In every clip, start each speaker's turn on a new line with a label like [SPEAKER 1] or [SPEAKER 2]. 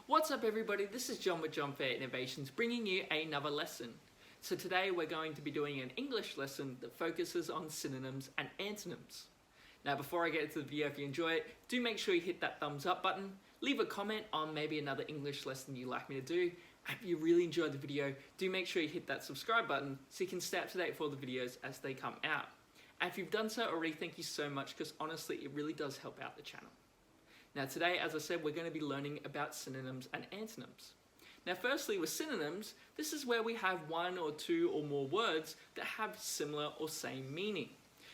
[SPEAKER 1] What's up everybody, this is John with John Fair Innovations bringing you another lesson. So today we're going to be doing an English lesson that focuses on synonyms and antonyms. Now before I get into the video, if you enjoy it, do make sure you hit that thumbs up button, leave a comment on maybe another English lesson you'd like me to do. And if you really enjoyed the video, do make sure you hit that subscribe button so you can stay up to date for all the videos as they come out. And if you've done so already, thank you so much because honestly it really does help out the channel. Now today, as I said, we're going to be learning about synonyms and antonyms. Now firstly, with synonyms, this is where we have one or two or more words that have similar or same meaning.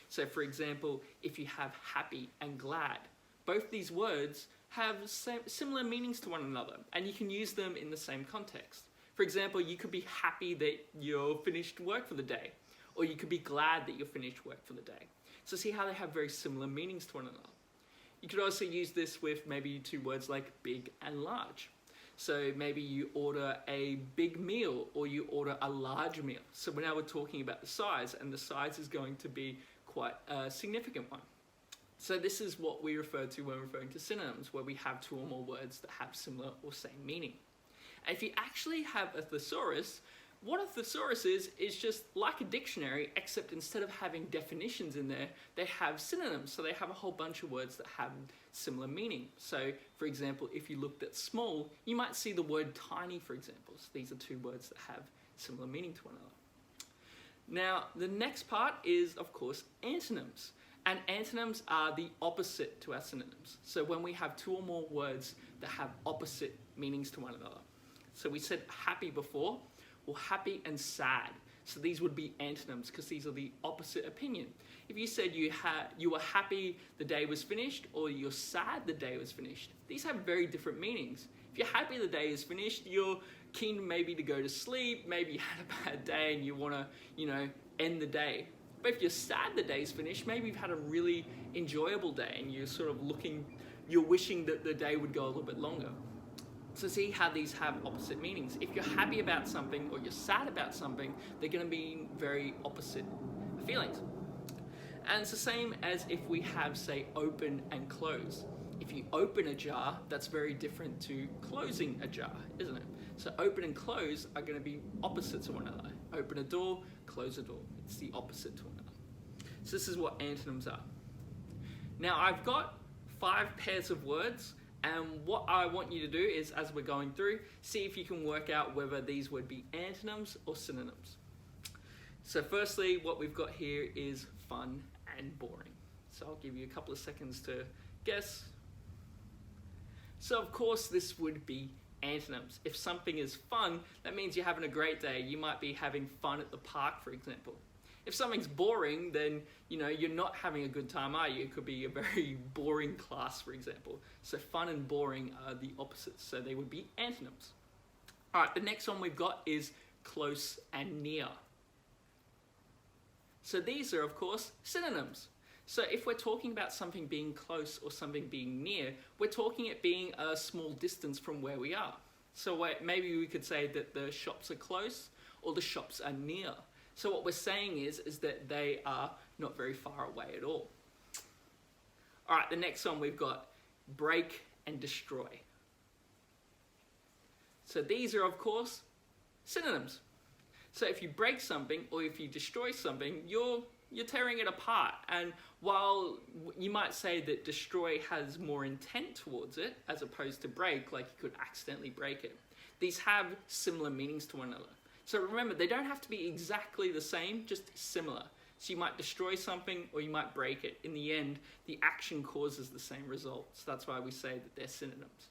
[SPEAKER 1] So for example, if you have happy and glad, both these words have similar meanings to one another and you can use them in the same context. For example, you could be happy that you're finished work for the day, or you could be glad that you're finished work for the day. So see how they have very similar meanings to one another. You could also use this with maybe two words like big and large. So maybe you order a big meal or you order a large meal. So now we're talking about the size, and the size is going to be quite a significant one. So this is what we refer to when referring to synonyms, where we have two or more words that have similar or same meaning. And if you actually have a thesaurus, what a thesaurus is just like a dictionary, except instead of having definitions in there, they have synonyms. So they have a whole bunch of words that have similar meaning. So for example, if you looked at small, you might see the word tiny, for example. So these are two words that have similar meaning to one another. Now, the next part is, of course, antonyms. And antonyms are the opposite to our synonyms. So when we have two or more words that have opposite meanings to one another. So we said happy before, or happy and sad. So these would be antonyms because these are the opposite opinion. If you said you were happy the day was finished, or you're sad the day was finished, these have very different meanings. If you're happy the day is finished, you're keen maybe to go to sleep, maybe you had a bad day and you want to, end the day. But if you're sad the day is finished, maybe you've had a really enjoyable day and you're wishing that the day would go a little bit longer. So see how these have opposite meanings. If you're happy about something or you're sad about something, they're going to be very opposite feelings. And it's the same as if we have, say, open and close. If you open a jar, that's very different to closing a jar, isn't it? So open and close are going to be opposite to one another. Open a door, close a door. It's the opposite to one another. So this is what antonyms are. Now I've got 5 pairs of words. And what I want you to do is, as we're going through, see if you can work out whether these would be antonyms or synonyms. So firstly, what we've got here is fun and boring. So I'll give you a couple of seconds to guess. So of course this would be antonyms. If something is fun, that means you're having a great day. You might be having fun at the park, for example. If something's boring, then you're not having a good time, are you? It could be a very boring class, for example. So fun and boring are the opposites, so they would be antonyms. All right, the next one we've got is close and near. So these are, of course, synonyms. So if we're talking about something being close or something being near, we're talking it being a small distance from where we are. So maybe we could say that the shops are close or the shops are near. So what we're saying is that they are not very far away at all. All right, the next one we've got break and destroy. So these are, of course, synonyms. So if you break something or if you destroy something, you're tearing it apart. And while you might say that destroy has more intent towards it as opposed to break, like you could accidentally break it, these have similar meanings to one another. So remember, they don't have to be exactly the same, just similar. So you might destroy something or you might break it. In the end, the action causes the same result. So that's why we say that they're synonyms.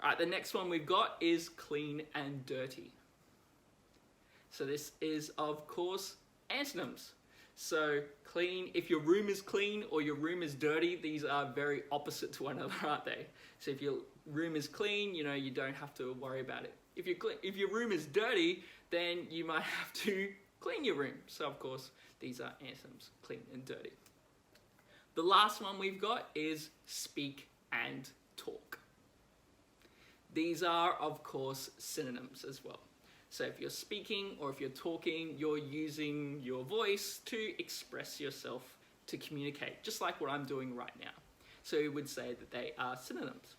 [SPEAKER 1] All right, the next one we've got is clean and dirty. So this is, of course, antonyms. So clean, if your room is clean or your room is dirty, these are very opposite to one another, aren't they? So if your room is clean, you don't have to worry about it. If your room is dirty, then you might have to clean your room. So of course, these are antonyms, clean and dirty. The last one we've got is speak and talk. These are, of course, synonyms as well. So if you're speaking or if you're talking, you're using your voice to express yourself, to communicate, just like what I'm doing right now. So we would say that they are synonyms.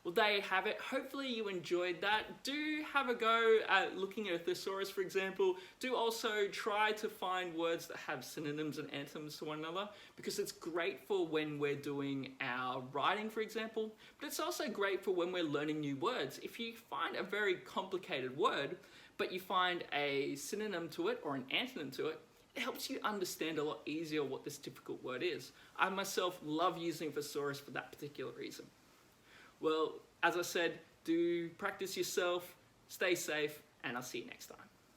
[SPEAKER 1] Well, there you have it. Hopefully you enjoyed that. Do have a go at looking at a thesaurus, for example. Do also try to find words that have synonyms and antonyms to one another, because it's great for when we're doing our writing, for example, but it's also great for when we're learning new words. If you find a very complicated word, but you find a synonym to it or an antonym to it, it helps you understand a lot easier what this difficult word is. I myself love using thesaurus for that particular reason. Well, as I said, do practice yourself, stay safe, and I'll see you next time.